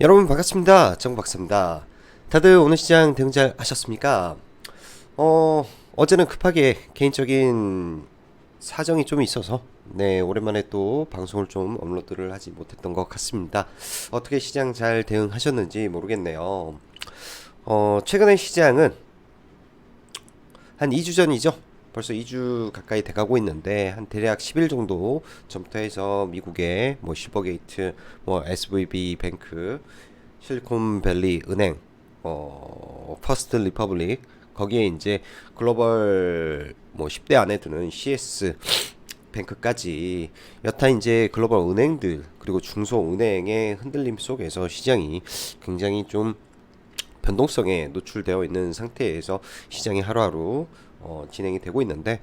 여러분 반갑습니다. 정박사입니다. 다들 오늘 시장 대응 잘 하셨습니까? 어제는 급하게 개인적인 사정이 좀 있어서 오랜만에 또 방송을 좀 업로드를 하지 못했던 것 같습니다. 어떻게 시장 잘 대응하셨는지 모르겠네요. 최근의 시장은 한 2주 전이죠. 벌써 2주 가까이 돼가고 있는데 한 대략 10일 정도 전부터 해서 미국의 뭐 실버게이트, 뭐 SVB 뱅크, 실리콘밸리 은행, 퍼스트 리퍼블릭 거기에 이제 글로벌 뭐 10대 안에 드는 CS 뱅크까지 여타 이제 글로벌 은행들 그리고 중소은행의 흔들림 속에서 시장이 굉장히 좀 변동성에 노출되어 있는 상태에서 시장이 하루하루 진행이 되고 있는데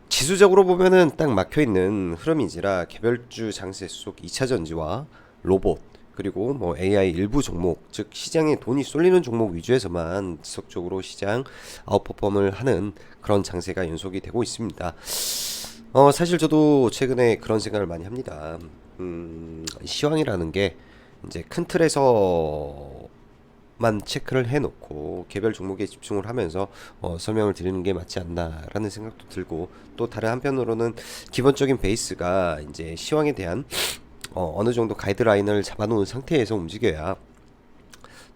지수적으로 보면은 딱 막혀 있는 흐름인지라 개별주 장세 속 2차 전지와 로봇 그리고 뭐 AI 일부 종목 즉 시장에 돈이 쏠리는 종목 위주에서만 지속적으로 시장 아웃퍼폼을 하는 그런 장세가 연속이 되고 있습니다. 사실 저도 최근에 그런 생각을 많이 합니다. 시황이라는 게 이제 큰 틀에서 만 체크를 해놓고 개별 종목에 집중을 하면서 설명을 드리는 게 맞지 않나라는 생각도 들고 또 다른 한편으로는 기본적인 베이스가 이제 시황에 대한 어느 정도 가이드라인을 잡아놓은 상태에서 움직여야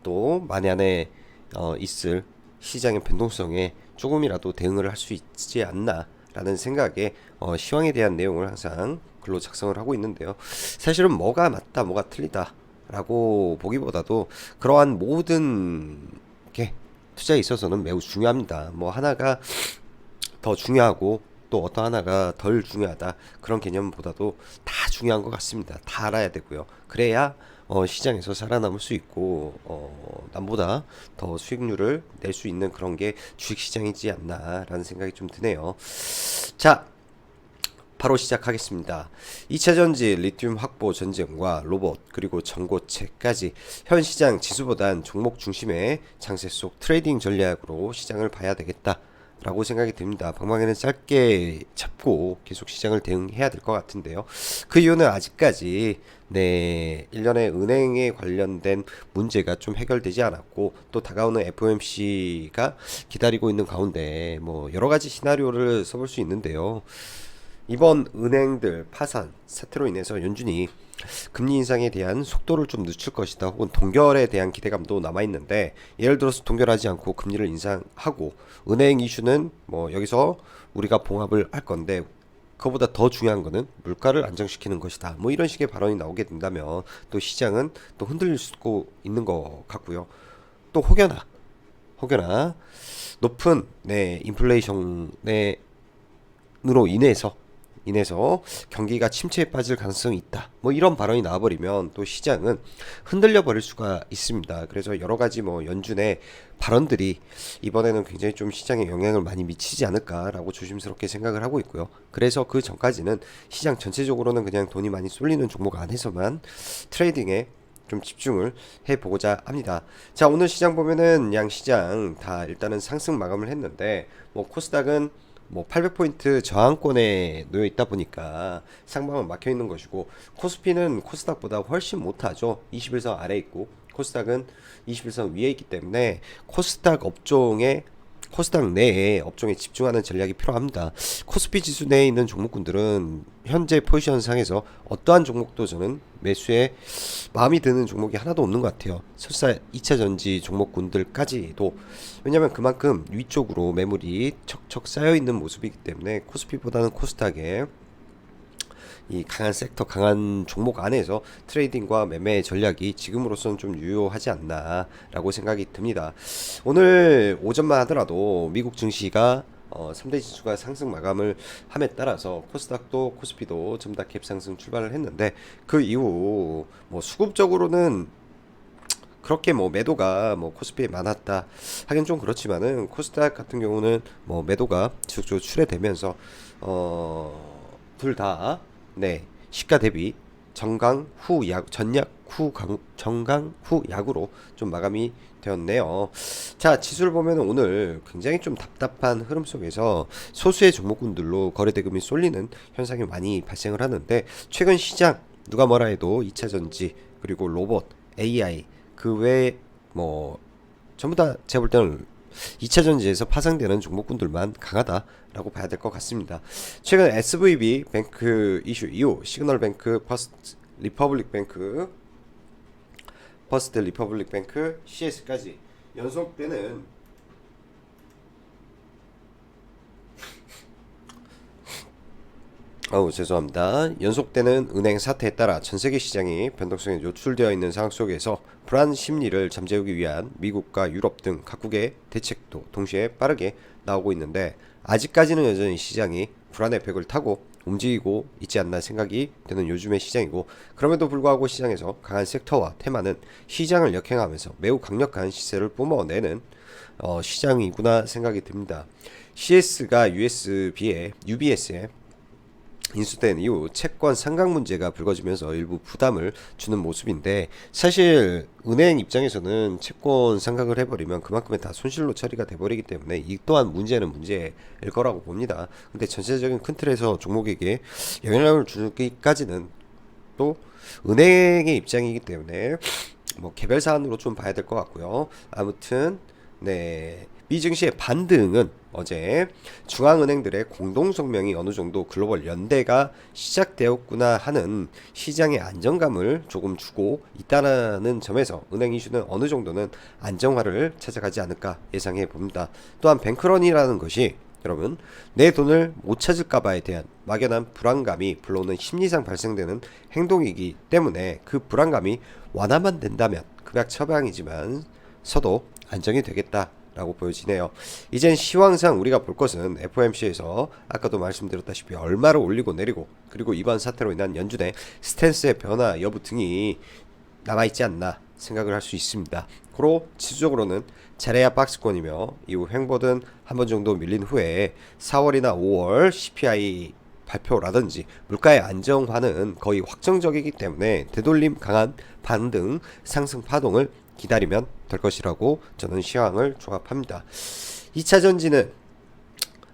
또 만에 안에 있을 시장의 변동성에 조금이라도 대응을 할 수 있지 않나라는 생각에 시황에 대한 내용을 항상 글로 작성을 하고 있는데요. 사실은 뭐가 맞다, 뭐가 틀리다 라고 보기보다도 그러한 모든 게 투자에 있어서는 매우 중요합니다. 뭐 하나가 더 중요하고 또 어떤 하나가 덜 중요하다 그런 개념보다도 다 중요한 것 같습니다. 다 알아야 되고요. 그래야 시장에서 살아남을 수 있고 남보다 더 수익률을 낼 수 있는 그런 게 주식시장이지 않나라는 생각이 좀 드네요. 자, 바로 시작하겠습니다. 2차 전지, 리튬 확보 전쟁과 로봇, 그리고 전고체까지 현 시장 지수보단 종목 중심의 장세 속 트레이딩 전략으로 시장을 봐야 되겠다. 라고 생각이 듭니다. 방망이는 짧게 잡고 계속 시장을 대응해야 될 것 같은데요. 그 이유는 아직까지 1년의 은행에 관련된 문제가 좀 해결되지 않았고 또 다가오는 FOMC가 기다리고 있는 가운데 뭐 여러 가지 시나리오를 써볼 수 있는데요. 이번 은행들 파산 사태로 인해서 연준이 금리 인상에 대한 속도를 좀 늦출 것이다 혹은 동결에 대한 기대감도 남아있는데 예를 들어서 동결하지 않고 금리를 인상하고 은행 이슈는 뭐 여기서 우리가 봉합을 할 건데 그거보다 더 중요한 거는 물가를 안정시키는 것이다 뭐 이런 식의 발언이 나오게 된다면 또 시장은 또 흔들릴 수 있는 것 같고요. 또 혹여나 높은 인플레이션에 으로 인해서 경기가 침체에 빠질 가능성이 있다. 뭐 이런 발언이 나와버리면 또 시장은 흔들려 버릴 수가 있습니다. 그래서 여러 가지 뭐 연준의 발언들이 이번에는 굉장히 좀 시장에 영향을 많이 미치지 않을까라고 조심스럽게 생각을 하고 있고요. 그래서 그 전까지는 시장 전체적으로는 그냥 돈이 많이 쏠리는 종목 안에서만 트레이딩에 좀 집중을 해보고자 합니다. 자, 오늘 시장 보면은 양 시장 다 일단은 상승 마감을 했는데 뭐 코스닥은 뭐 800포인트 저항권에 놓여 있다 보니까 상방은 막혀 있는 것이고 코스피는 코스닥보다 훨씬 못하죠. 21선 아래 있고 코스닥은 21선 위에 있기 때문에 코스닥 내에 업종에 집중하는 전략이 필요합니다. 코스피 지수 내에 있는 종목군들은 현재 포지션 상에서 어떠한 종목도 저는 매수에 마음이 드는 종목이 하나도 없는 것 같아요. 설사 2차 전지 종목군들까지도 왜냐하면 그만큼 위쪽으로 매물이 척척 쌓여 있는 모습이기 때문에 코스피보다는 코스닥에 이 강한 섹터, 강한 종목 안에서 트레이딩과 매매 전략이 지금으로서는 좀 유효하지 않나라고 생각이 듭니다. 오늘 오전만 하더라도 미국 증시가 3대 지수가 상승 마감을 함에 따라서 코스닥도 코스피도 전부 다 갭상승 출발을 했는데 그 이후 뭐 수급적으로는 그렇게 뭐 매도가 뭐 코스피에 많았다 하긴 좀 그렇지만은 코스닥 같은 경우는 뭐 매도가 지속적으로 출회되면서 둘다 시가 대비 정강 후 약 전약 후 정강 후 약으로 좀 마감이 되었네요. 자, 지수를 보면 오늘 굉장히 좀 답답한 흐름 속에서 소수의 종목군들로 거래 대금이 쏠리는 현상이 많이 발생을 하는데 최근 시장 누가 뭐라 해도 2차 전지 그리고 로봇, AI 그 외에 뭐 전부 다 제가 볼 때는 2차 전지에서 파생되는 종목군들만 강하다라고 봐야 될 것 같습니다. 최근 SVB 뱅크 이슈 이후 시그널뱅크, 퍼스트 리퍼블릭 뱅크, CS까지 연속되는 죄송합니다. 연속되는 은행 사태에 따라 전 세계 시장이 변동성에 노출되어 있는 상황 속에서 불안 심리를 잠재우기 위한 미국과 유럽 등 각국의 대책도 동시에 빠르게 나오고 있는데 아직까지는 여전히 시장이 불안의 벽을 타고 움직이고 있지 않나 생각이 드는 요즘의 시장이고, 그럼에도 불구하고 시장에서 강한 섹터와 테마는 시장을 역행하면서 매우 강력한 시세를 뿜어내는 시장이구나 생각이 듭니다. CS가 UBS에 인수된 이후 채권 상각 문제가 불거지면서 일부 부담을 주는 모습인데, 사실 은행 입장에서는 채권 상각을 해버리면 그만큼의 다 손실로 처리가 돼버리기 때문에 이 또한 문제는 문제일 거라고 봅니다. 근데 전체적인 큰 틀에서 종목에게 영향을 주기까지는 또 은행의 입장이기 때문에 뭐 개별 사안으로 좀 봐야 될 것 같고요. 아무튼 네, 미증시의 반등은 어제 중앙은행들의 공동성명이 어느 정도 글로벌 연대가 시작되었구나 하는 시장의 안정감을 조금 주고 있다는 점에서 은행 이슈는 어느 정도는 안정화를 찾아가지 않을까 예상해 봅니다. 또한 뱅크런이라는 것이 여러분, 내 돈을 못 찾을까봐에 대한 막연한 불안감이 불러오는 심리상 발생되는 행동이기 때문에 그 불안감이 완화만 된다면 급약 처방이지만 서도 안정이 되겠다라고 보여지네요. 이젠 시황상 우리가 볼 것은 FOMC에서 아까도 말씀드렸다시피 얼마를 올리고 내리고, 그리고 이번 사태로 인한 연준의 스탠스의 변화 여부 등이 남아있지 않나 생각을 할 수 있습니다. 고로 지수적으로는 잘해야 박스권이며 이후 횡보든 한 번 정도 밀린 후에 4월이나 5월 CPI 발표라든지 물가의 안정화는 거의 확정적이기 때문에 되돌림 강한 반등 상승 파동을 기다리면 될 것이라고 저는 시황을 종합합니다. 2차 전지는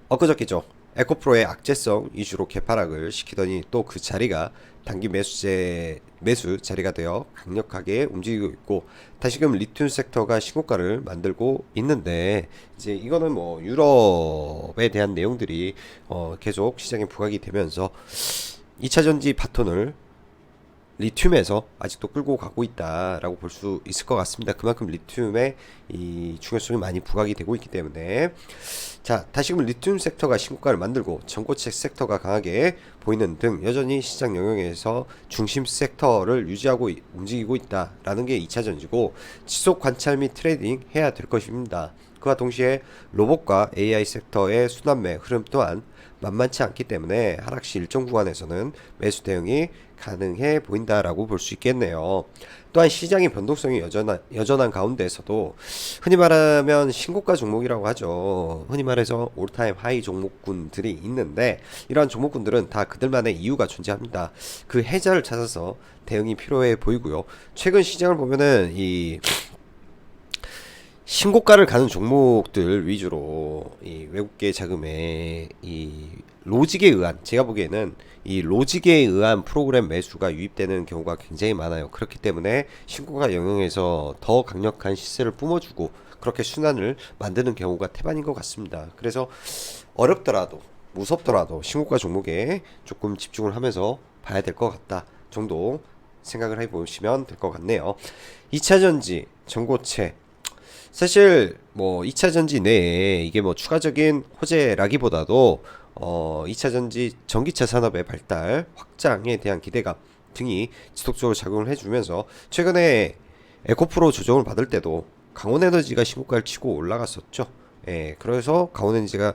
엊그저께죠. 에코프로의 악재성 이슈로 개파락을 시키더니 또 그 자리가 단기 매수 자리가 되어 강력하게 움직이고 있고, 다시금 리튬 섹터가 신고가를 만들고 있는데, 이제 이거는 뭐 유럽에 대한 내용들이 계속 시장에 부각이 되면서 2차 전지 바톤을 리튬에서 아직도 끌고 가고 있다라고 볼 수 있을 것 같습니다. 그만큼 리튬의 이 중요성이 많이 부각이 되고 있기 때문에, 자, 다시금 리튬 섹터가 신고가를 만들고 전고체 섹터가 강하게 보이는 등 여전히 시장 영역에서 중심 섹터를 유지하고 움직이고 있다라는 게 2차 전지고, 지속 관찰 및 트레이딩 해야 될 것입니다. 그와 동시에 로봇과 AI 섹터의 순환매 흐름 또한 만만치 않기 때문에 하락시 일정 구간에서는 매수 대응이 가능해 보인다라고 볼 수 있겠네요. 또한 시장의 변동성이 여전한 가운데에서도 흔히 말하면 신고가 종목이라고 하죠. 흔히 말해서 올타임 하이 종목군들이 있는데, 이러한 종목군들은 다 그들만의 이유가 존재합니다. 그 해자를 찾아서 대응이 필요해 보이고요. 최근 시장을 보면은 이 신고가를 가는 종목들 위주로 이 외국계 자금의 이 로직에 의한, 제가 보기에는 이 로직에 의한 프로그램 매수가 유입되는 경우가 굉장히 많아요. 그렇기 때문에 신고가 영역에서 더 강력한 시세를 뿜어주고 그렇게 순환을 만드는 경우가 태반인 것 같습니다. 그래서 어렵더라도 무섭더라도 신고가 종목에 조금 집중을 하면서 봐야 될 것 같다 정도 생각을 해보시면 될 것 같네요. 2차 전지, 전고체, 사실 뭐 2차 전지 내에 이게 뭐 추가적인 호재라기보다도 2차 전지 전기차 산업의 발달, 확장에 대한 기대감 등이 지속적으로 작용을 해주면서 최근에 에코프로 조정을 받을 때도 강원에너지가 신고가를 치고 올라갔었죠. 예, 그래서 강원에너지가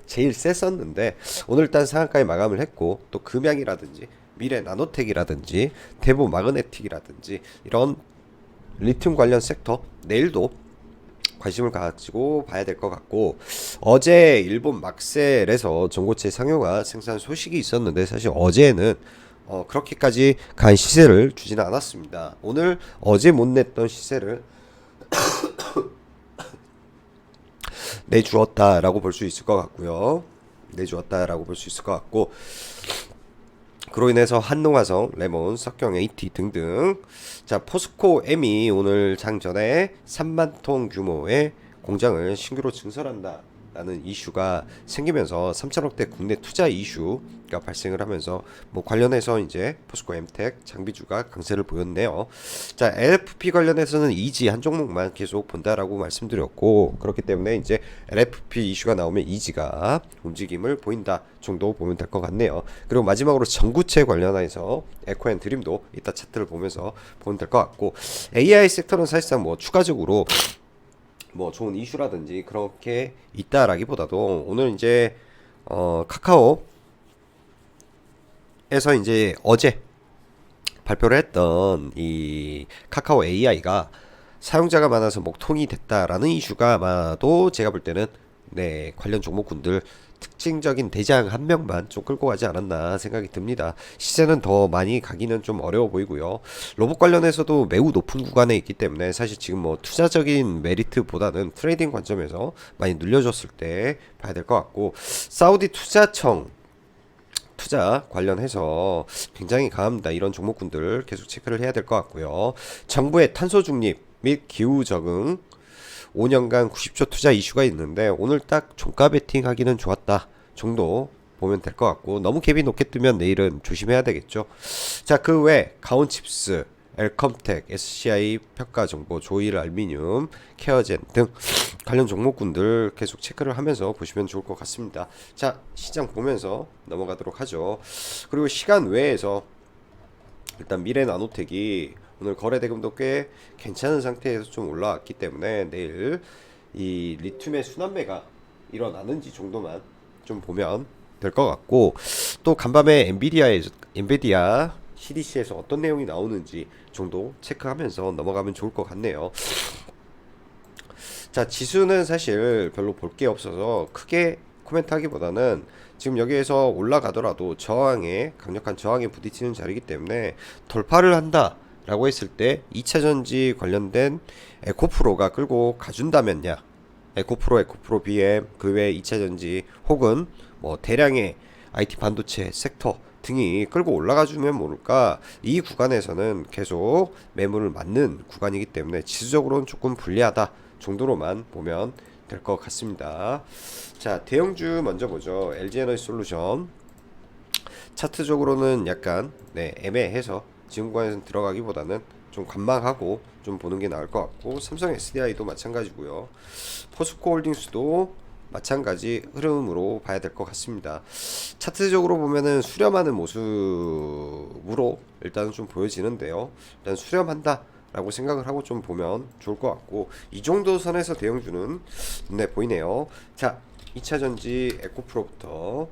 제일 셌었는데 오늘 일단 상한가에 마감을 했고, 또 금양이라든지 미래 나노텍이라든지 대보 마그네틱이라든지 이런 리튬 관련 섹터 내일도 관심을 가지고 봐야 될 것 같고, 어제 일본 막셀에서 전고체 상용화 생산 소식이 있었는데 사실 어제는 그렇게까지 간 시세를 주지는 않았습니다. 오늘 어제 못 냈던 시세를 내주었다라고 볼 수 있을 것 같고요. 내주었다라고 볼 수 있을 것 같고, 그로 인해서 한농화성, 레몬, 석경 AT 등등. 자, 포스코 M이 오늘 장전에 3만 톤 규모의 공장을 신규로 증설한다 라는 이슈가 생기면서 3천억대 국내 투자 이슈가 발생을 하면서 뭐 관련해서 이제 포스코 엠텍 장비주가 강세를 보였네요. 자, LFP 관련해서는 이지 한 종목만 계속 본다라고 말씀드렸고, 그렇기 때문에 이제 LFP 이슈가 나오면 이지가 움직임을 보인다 정도 보면 될 것 같네요. 그리고 마지막으로 전구체 관련해서 에코앤드림도 이따 차트를 보면서 보면 될 것 같고, AI 섹터는 사실상 뭐 추가적으로 뭐 좋은 이슈라든지 그렇게 있다라기보다도 오늘 이제 카카오에서 이제 어제 발표를 했던 이 카카오 AI가 사용자가 많아서 먹통이 됐다라는 이슈가 아마도 제가 볼 때는 네, 관련 종목군들 특징적인 대장 한 명만 좀 끌고 가지 않았나 생각이 듭니다. 시세는 더 많이 가기는 좀 어려워 보이고요. 로봇 관련해서도 매우 높은 구간에 있기 때문에 사실 지금 뭐 투자적인 메리트보다는 트레이딩 관점에서 많이 눌려줬을 때 봐야 될 것 같고, 사우디 투자청 투자 관련해서 굉장히 강합니다. 이런 종목군들 계속 체크를 해야 될 것 같고요. 정부의 탄소 중립 및 기후 적응 5년간 90조 투자 이슈가 있는데 오늘 딱 종가 베팅 하기는 좋았다 정도 보면 될 것 같고, 너무 갭이 높게 뜨면 내일은 조심해야 되겠죠. 자, 그 외 가온칩스, 엘컴텍, SCI 평가정보, 조일 알미늄, 케어젠 등 관련 종목군들 계속 체크를 하면서 보시면 좋을 것 같습니다. 자, 시장 보면서 넘어가도록 하죠. 그리고 시간 외에서 일단 미래 나노텍이 오늘 거래 대금도 꽤 괜찮은 상태에서 좀 올라왔기 때문에 내일 이 리튬의 순환매가 일어나는지 정도만 좀 보면 될 것 같고, 또 간밤에 엔비디아 CDC에서 어떤 내용이 나오는지 정도 체크하면서 넘어가면 좋을 것 같네요. 자, 지수는 사실 별로 볼 게 없어서 크게 코멘트 하기보다는 지금 여기에서 올라가더라도 강력한 저항에 부딪히는 자리이기 때문에 돌파를 한다 라고 했을 때 2차전지 관련된 에코프로가 끌고 가준다면야, 에코프로 BM 그 외 2차전지 혹은 뭐 대량의 IT 반도체 섹터 등이 끌고 올라가주면 모를까, 이 구간에서는 계속 매물을 맞는 구간이기 때문에 지수적으로는 조금 불리하다 정도로만 보면 될 것 같습니다. 자, 대형주 먼저 보죠. LG에너지솔루션 차트적으로는 약간 네, 애매해서 지금 구간에서 들어가기보다는 좀 관망하고 좀 보는 게 나을 것 같고, 삼성 SDI도 마찬가지고요. 포스코홀딩스도 마찬가지 흐름으로 봐야 될 것 같습니다. 차트적으로 보면은 수렴하는 모습으로 일단은 좀 보여지는데요. 일단 수렴한다 라고 생각을 하고 좀 보면 좋을 것 같고, 이 정도 선에서 대형주는 눈에 보이네요. 자, 2차전지 에코프로부터.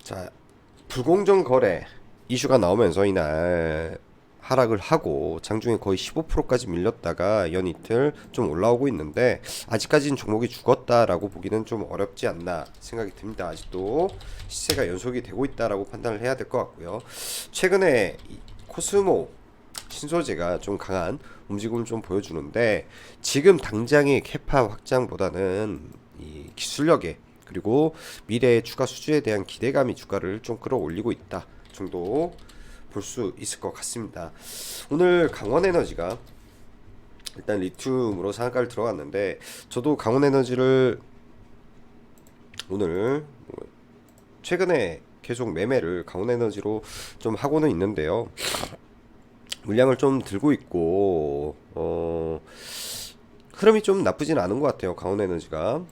자, 불공정 거래 이슈가 나오면서 이날 하락을 하고 장중에 거의 15%까지 밀렸다가 연이틀 좀 올라오고 있는데, 아직까지는 종목이 죽었다라고 보기는 좀 어렵지 않나 생각이 듭니다. 아직도 시세가 연속이 되고 있다라고 판단을 해야 될 것 같고요. 최근에 코스모 신소재가 좀 강한 움직임을 좀 보여주는데, 지금 당장의 캐파 확장보다는 이 기술력에 그리고 미래의 추가 수주에 대한 기대감이 주가를 좀 끌어올리고 있다 정도 볼 수 있을 것 같습니다. 오늘 강원에너지가 일단 리튬으로 상한가를 들어갔는데, 저도 강원에너지를 오늘 최근에 계속 매매를 강원에너지로 좀 하고는 있는데요. 물량을 좀 들고 있고 흐름이 좀 나쁘진 않은 것 같아요. 강원에너지가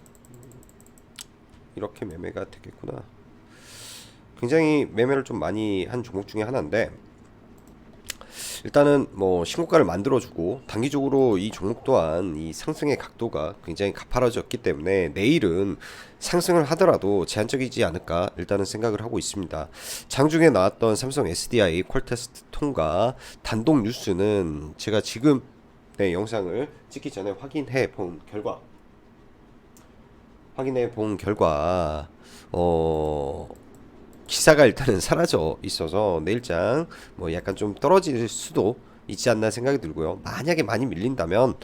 이렇게 매매가 되겠구나. 굉장히 매매를 좀 많이 한 종목 중에 하나인데, 일단은 뭐 신고가를 만들어주고 단기적으로 이 종목 또한 이 상승의 각도가 굉장히 가파라졌기 때문에 내일은 상승을 하더라도 제한적이지 않을까 일단은 생각을 하고 있습니다. 장중에 나왔던 삼성 SDI 퀄테스트 통과 단독 뉴스는 제가 지금 네, 영상을 찍기 전에 확인해 본 결과 기사가 일단은 사라져 있어서 내일장 뭐 약간 좀 떨어질 수도 있지 않나 생각이 들고요. 만약에 많이 밀린다면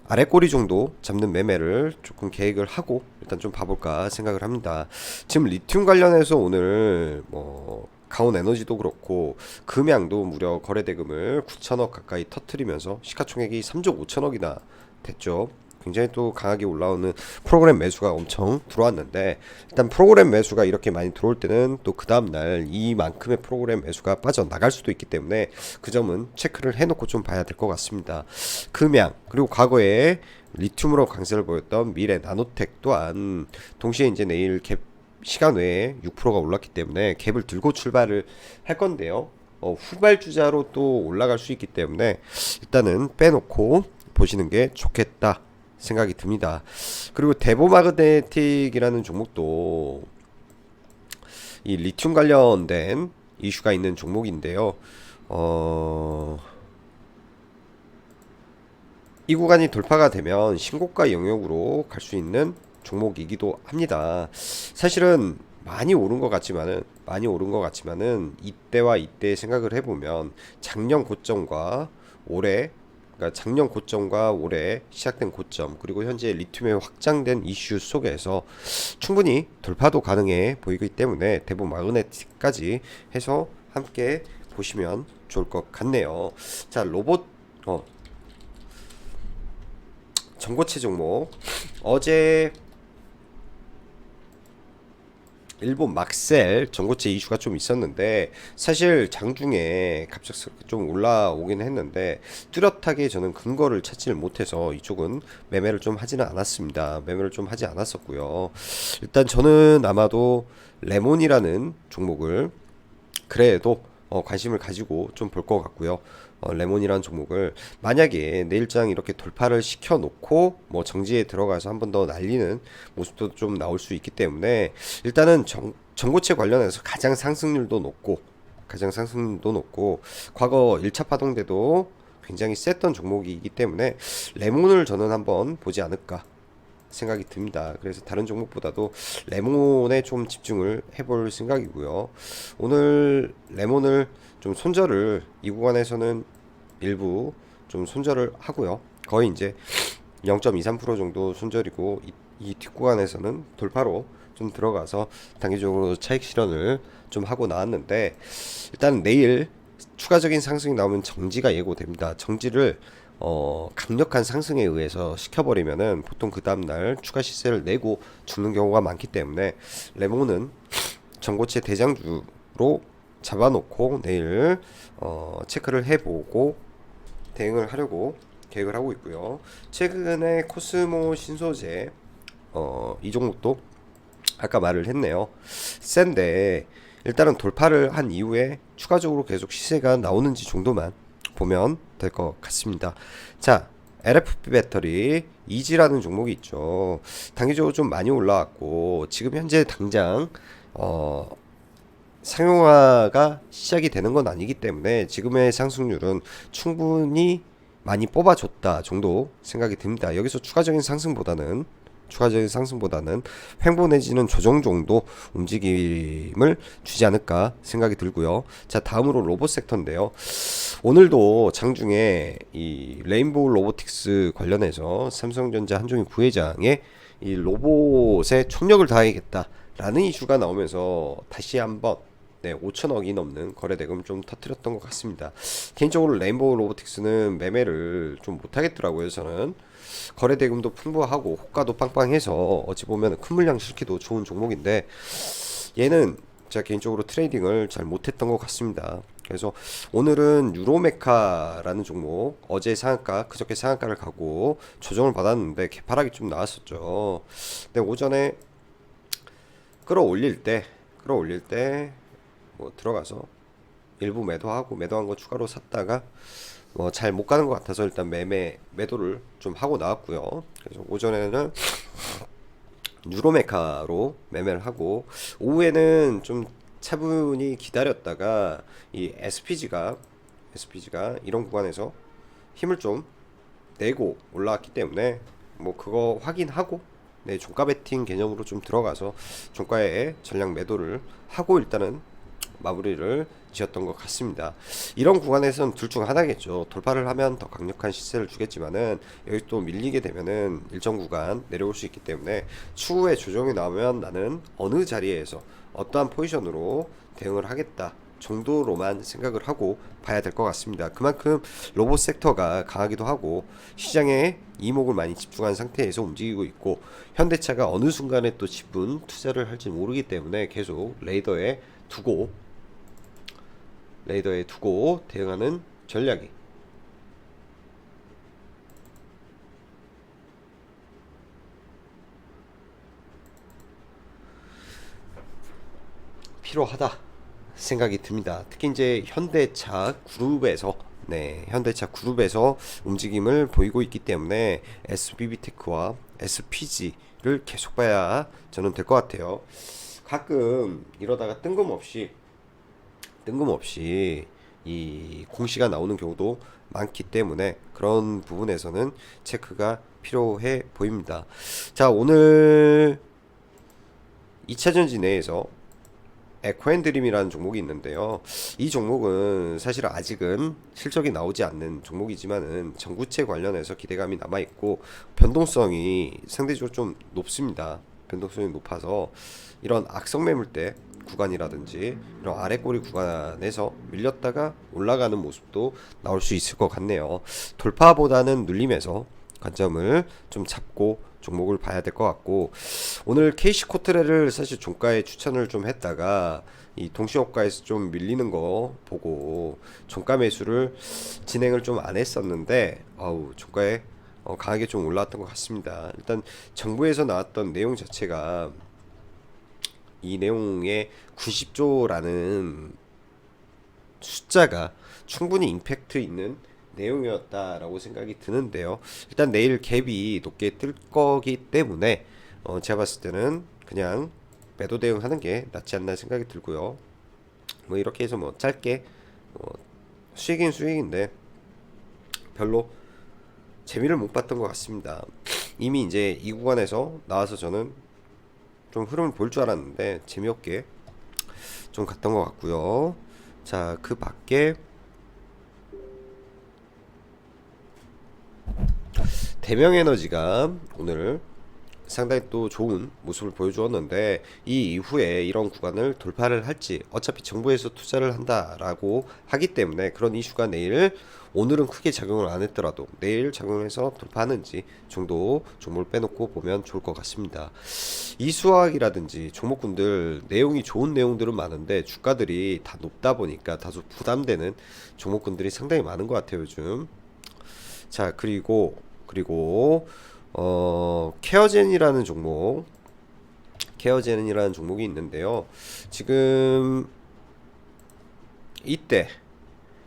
아래 꼬리 정도 잡는 매매를 조금 계획을 하고 일단 좀 봐볼까 생각을 합니다. 지금 리튬 관련해서 오늘 뭐 강원 에너지도 그렇고 금양도 무려 거래대금을 9천억 가까이 터트리면서 시가총액이 3조 5천억이나 됐죠. 굉장히 또 강하게 올라오는 프로그램 매수가 엄청 들어왔는데, 일단 프로그램 매수가 이렇게 많이 들어올 때는 또 그 다음날 이만큼의 프로그램 매수가 빠져나갈 수도 있기 때문에 그 점은 체크를 해놓고 좀 봐야 될 것 같습니다. 금양 그리고 과거에 리튬으로 강세를 보였던 미래 나노텍 또한 동시에 이제 내일 갭 시간 외에 6%가 올랐기 때문에 갭을 들고 출발을 할 건데요. 후발주자로 또 올라갈 수 있기 때문에 일단은 빼놓고 보시는 게 좋겠다 생각이 듭니다. 그리고 대보마그네틱이라는 종목도 이 리튬 관련된 이슈가 있는 종목인데요. 이 구간이 돌파가 되면 신고가 영역으로 갈 수 있는 종목이기도 합니다. 사실은 많이 오른 것 같지만은 이때와 이때 생각을 해보면 작년 고점과 올해, 그러니까 작년 고점과 올해 시작된 고점, 그리고 현재 리튬의 확장된 이슈 속에서 충분히 돌파도 가능해 보이기 때문에 대부 마그네틱까지 해서 함께 보시면 좋을 것 같네요. 자, 로봇 전고체 종목, 어제 일본 막셀 전고체 이슈가 좀 있었는데 사실 장중에 갑작스럽게 좀 올라오긴 했는데 뚜렷하게 저는 근거를 찾지를 못해서 이쪽은 매매를 좀 하지는 않았습니다. 매매를 좀 하지 않았었고요. 일단 저는 아마도 레몬이라는 종목을 그래도 관심을 가지고 좀 볼 것 같고요. 레몬이라는 종목을 만약에 내일장 이렇게 돌파를 시켜 놓고 뭐 정지에 들어가서 한 번 더 날리는 모습도 좀 나올 수 있기 때문에 일단은 전고체 관련해서 가장 상승률도 높고 과거 1차 파동 때도 굉장히 셌던 종목이기 때문에 레몬을 저는 한번 보지 않을까 생각이 듭니다. 그래서 다른 종목보다도 레몬에 좀 집중을 해볼 생각이고요. 오늘 레몬을 좀 손절을 이 구간에서는 일부 좀 손절을 하고요. 거의 이제 0.23% 정도 손절이고 이 뒷구간에서는 돌파로 좀 들어가서 단기적으로 차익 실현을 좀 하고 나왔는데, 일단 내일 추가적인 상승이 나오면 정지가 예고됩니다. 정지를 강력한 상승에 의해서 시켜버리면은 보통 그 다음날 추가 시세를 내고 죽는 경우가 많기 때문에 레몬은 전고체 대장주로 잡아놓고 내일 체크를 해보고 대응을 하려고 계획을 하고 있고요. 최근에 코스모 신소재 이 종목도 아까 말을 했네요. 센데 일단은 돌파를 한 이후에 추가적으로 계속 시세가 나오는지 정도만 보면 될 것 같습니다. 자, LFP 배터리 이지라는 종목이 있죠. 단기적으로 좀 많이 올라왔고 지금 현재 당장 상용화가 시작이 되는 건 아니기 때문에 지금의 상승률은 충분히 많이 뽑아줬다 정도 생각이 듭니다. 여기서 추가적인 상승보다는 횡보 내지는 조정 정도 움직임을 주지 않을까 생각이 들고요. 자, 다음으로 로봇 섹터인데요. 오늘도 장중에 이 레인보우 로보틱스 관련해서 삼성전자 한종희 부회장의 이 로봇에 총력을 다하겠다라는 이슈가 나오면서 다시 한번 5천억이 넘는 거래대금 좀 터뜨렸던 것 같습니다. 개인적으로 레인보우 로보틱스는 매매를 좀 못하겠더라고요. 저는 거래대금도 풍부하고 호가도 빵빵해서 어찌 보면 큰 물량 실기도 좋은 종목인데 얘는 제가 개인적으로 트레이딩을 잘 못했던 것 같습니다. 그래서 오늘은 유로메카라는 종목, 어제 상한가 그저께 상한가를 가고 조정을 받았는데 개파락이 좀 나왔었죠. 근데 오전에 끌어올릴 때 뭐 들어가서 일부 매도한 거 추가로 샀다가 뭐 잘 못 가는 것 같아서 일단 매도를 좀 하고 나왔고요. 그래서 오전에는 유로메카로 매매를 하고 오후에는 좀 차분히 기다렸다가 이 SPG가 이런 구간에서 힘을 좀 내고 올라왔기 때문에 뭐 그거 확인하고 종가 베팅 개념으로 좀 들어가서 종가에 전량 매도를 하고 일단은 마무리를 지었던 것 같습니다. 이런 구간에서는 둘 중 하나겠죠. 돌파를 하면 더 강력한 시세를 주겠지만은 여기 또 밀리게 되면은 일정 구간 내려올 수 있기 때문에 추후에 조정이 나오면 나는 어느 자리에서 어떠한 포지션으로 대응을 하겠다 정도로만 생각을 하고 봐야 될 것 같습니다. 그만큼 로봇 섹터가 강하기도 하고 시장에 이목을 많이 집중한 상태에서 움직이고 있고 현대차가 어느 순간에 또 지분 투자를 할지 모르기 때문에 계속 레이더에 두고 대응하는 전략이 필요하다 생각이 듭니다. 특히 이제 현대차 그룹에서 움직임을 보이고 있기 때문에 SBB테크와 SPG를 계속 봐야 저는 될 것 같아요. 가끔 이러다가 뜬금없이 이 공시가 나오는 경우도 많기 때문에 그런 부분에서는 체크가 필요해 보입니다. 자, 오늘 2차전지 내에서 에코앤드림이라는 종목이 있는데요. 이 종목은 사실 아직은 실적이 나오지 않는 종목이지만은 전구체 관련해서 기대감이 남아 있고 변동성이 상대적으로 좀 높습니다. 변동성이 높아서 이런 악성 매물대 구간이라든지 이런 아래꼬리 구간에서 밀렸다가 올라가는 모습도 나올 수 있을 것 같네요. 돌파보다는 눌림에서 관점을 좀 잡고 종목을 봐야 될 것 같고 오늘 KC코트레를 사실 종가에 추천을 좀 했다가 이 동시호가에서 좀 밀리는 거 보고 종가 매수를 진행을 좀 안 했었는데 종가에 강하게 좀 올라왔던 것 같습니다. 일단 정부에서 나왔던 내용 자체가 이 내용에 90조라는 숫자가 충분히 임팩트 있는 내용이었다라고 생각이 드는데요. 일단 내일 갭이 높게 뜰 거기 때문에 제가 봤을 때는 그냥 매도 대응하는 게 낫지 않나 생각이 들고요. 뭐 이렇게 해서 뭐 짧게 수익인 수익인데 별로 재미를 못 봤던 것 같습니다. 이미 이제 이 구간에서 나와서 저는 좀 흐름을 볼 줄 알았는데 재미없게 좀 갔던 것 같고요. 자, 그 밖에 대명에너지가 오늘 상당히 또 좋은 모습을 보여주었는데 이 이후에 이런 구간을 돌파를 할지 어차피 정부에서 투자를 한다라고 하기 때문에 그런 이슈가 오늘은 크게 작용을 안 했더라도 내일 작용해서 돌파하는지 정도 종목을 빼놓고 보면 좋을 것 같습니다. 이수학이라든지 종목군들 내용이 좋은 내용들은 많은데 주가들이 다 높다 보니까 다소 부담되는 종목군들이 상당히 많은 것 같아요 요즘. 자, 그리고 케어젠이라는 종목이 있는데요. 지금 이때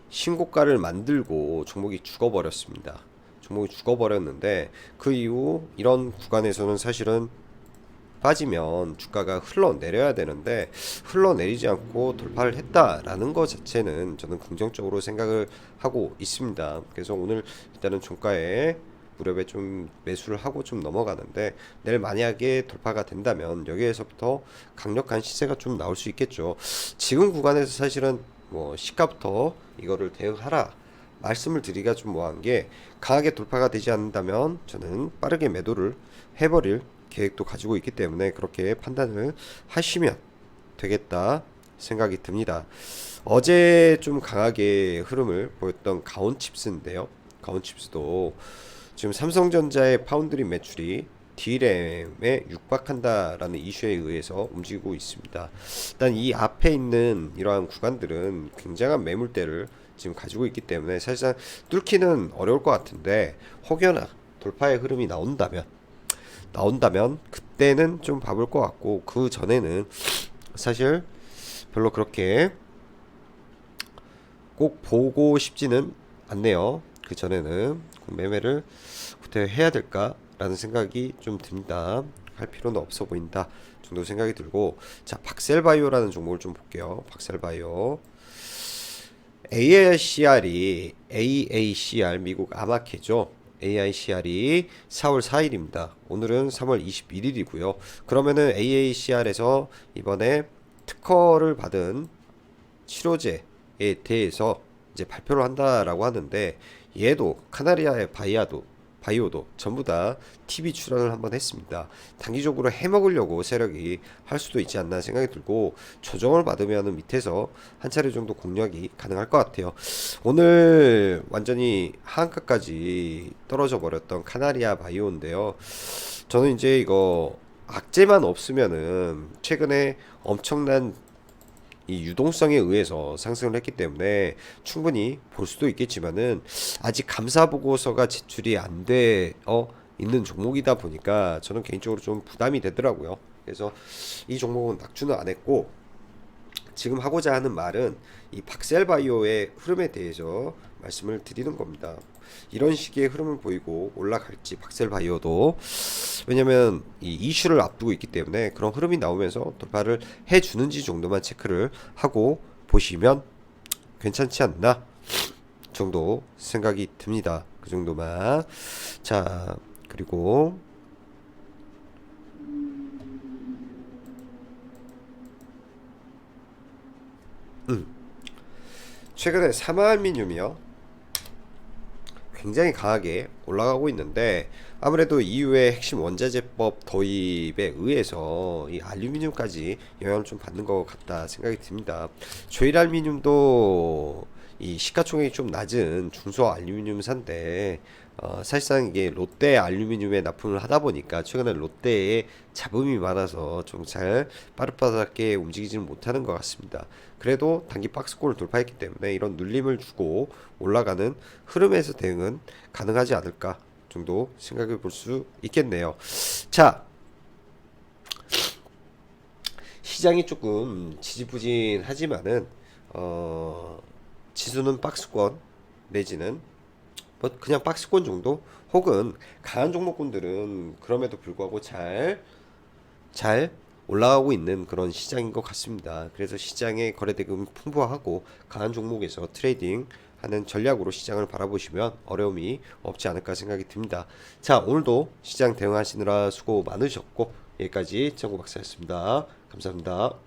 신고가를 만들고 종목이 죽어버렸는데 그 이후 이런 구간에서는 사실은 빠지면 주가가 흘러내려야 되는데 흘러내리지 않고 돌파를 했다라는 것 자체는 저는 긍정적으로 생각을 하고 있습니다. 그래서 오늘 일단은 종가에 무렵에 좀 매수를 하고 좀 넘어가는데 내일 만약에 돌파가 된다면 여기에서부터 강력한 시세가 좀 나올 수 있겠죠. 지금 구간에서 사실은 뭐 시가부터 이거를 대응하라 말씀을 드리기가 좀 뭐한 게 강하게 돌파가 되지 않는다면 저는 빠르게 매도를 해버릴 계획도 가지고 있기 때문에 그렇게 판단을 하시면 되겠다 생각이 듭니다. 어제 좀 강하게 흐름을 보였던 가온칩스인데요. 가온칩스도 지금 삼성전자의 파운드리 매출이 D램에 육박한다라는 이슈에 의해서 움직이고 있습니다. 일단 이 앞에 있는 이러한 구간들은 굉장한 매물대를 지금 가지고 있기 때문에 사실상 뚫기는 어려울 것 같은데 혹여나 돌파의 흐름이 나온다면 그때는 좀 봐볼 것 같고 그 전에는 사실 별로 그렇게 꼭 보고 싶지는 않네요. 그 전에는 매매를 그때 해야 될까라는 생각이 좀 듭니다. 할 필요는 없어 보인다 정도 생각이 들고 자 박셀바이오라는 종목을 좀 볼게요. 박셀바이오 AACR 미국 아마케죠. AICR이 4월 4일입니다. 오늘은 3월 21일이고요. 그러면은 AACR에서 이번에 특허를 받은 치료제에 대해서 이제 발표를 한다라고 하는데, 얘도 카나리아의 바이오도 전부 다 TV 출연을 한번 했습니다. 단기적으로 해먹으려고 세력이 할 수도 있지 않나 생각이 들고, 조정을 받으면 밑에서 한 차례 정도 공략이 가능할 것 같아요. 오늘 완전히 하한가까지 떨어져 버렸던 카나리아 바이오인데요. 저는 이제 이거 악재만 없으면은 최근에 엄청난 이 유동성에 의해서 상승을 했기 때문에 충분히 볼 수도 있겠지만은, 아직 감사 보고서가 제출이 안 돼 있는 종목이다 보니까 저는 개인적으로 좀 부담이 되더라고요. 그래서 이 종목은 낙주는 안 했고, 지금 하고자 하는 말은 이 박셀바이오의 흐름에 대해서 말씀을 드리는 겁니다. 이런 식의 흐름을 보이고 올라갈지, 박셀바이오도, 왜냐면 이 이슈를 앞두고 있기 때문에 그런 흐름이 나오면서 돌파를 해주는지 정도만 체크를 하고 보시면 괜찮지 않나 정도 생각이 듭니다. 그 정도만. 자, 그리고 최근에 사마알미늄이요, 굉장히 강하게 올라가고 있는데, 아무래도 EU의 핵심 원자재법 도입에 의해서 이 알루미늄까지 영향을 좀 받는 것 같다 생각이 듭니다. 조일알루미늄도 이 시가총액이 좀 낮은 중소 알루미늄사인데, 사실상 이게 롯데 알루미늄에 납품을 하다 보니까 최근에 롯데에 잡음이 많아서 좀 잘 빠릇빠르게 움직이지는 못하는 것 같습니다. 그래도 단기 박스권을 돌파했기 때문에 이런 눌림을 주고 올라가는 흐름에서 대응은 가능하지 않을까 정도 생각해 볼 수 있겠네요. 자, 시장이 조금 지지부진하지만은 지수는 박스권 내지는 뭐 그냥 박스권 정도, 혹은 강한 종목군들은 그럼에도 불구하고 잘 올라가고 있는 그런 시장인 것 같습니다. 그래서 시장의 거래대금이 풍부하고 강한 종목에서 트레이딩 하는 전략으로 시장을 바라보시면 어려움이 없지 않을까 생각이 듭니다. 자, 오늘도 시장 대응하시느라 수고 많으셨고, 여기까지 정구 박사였습니다. 감사합니다.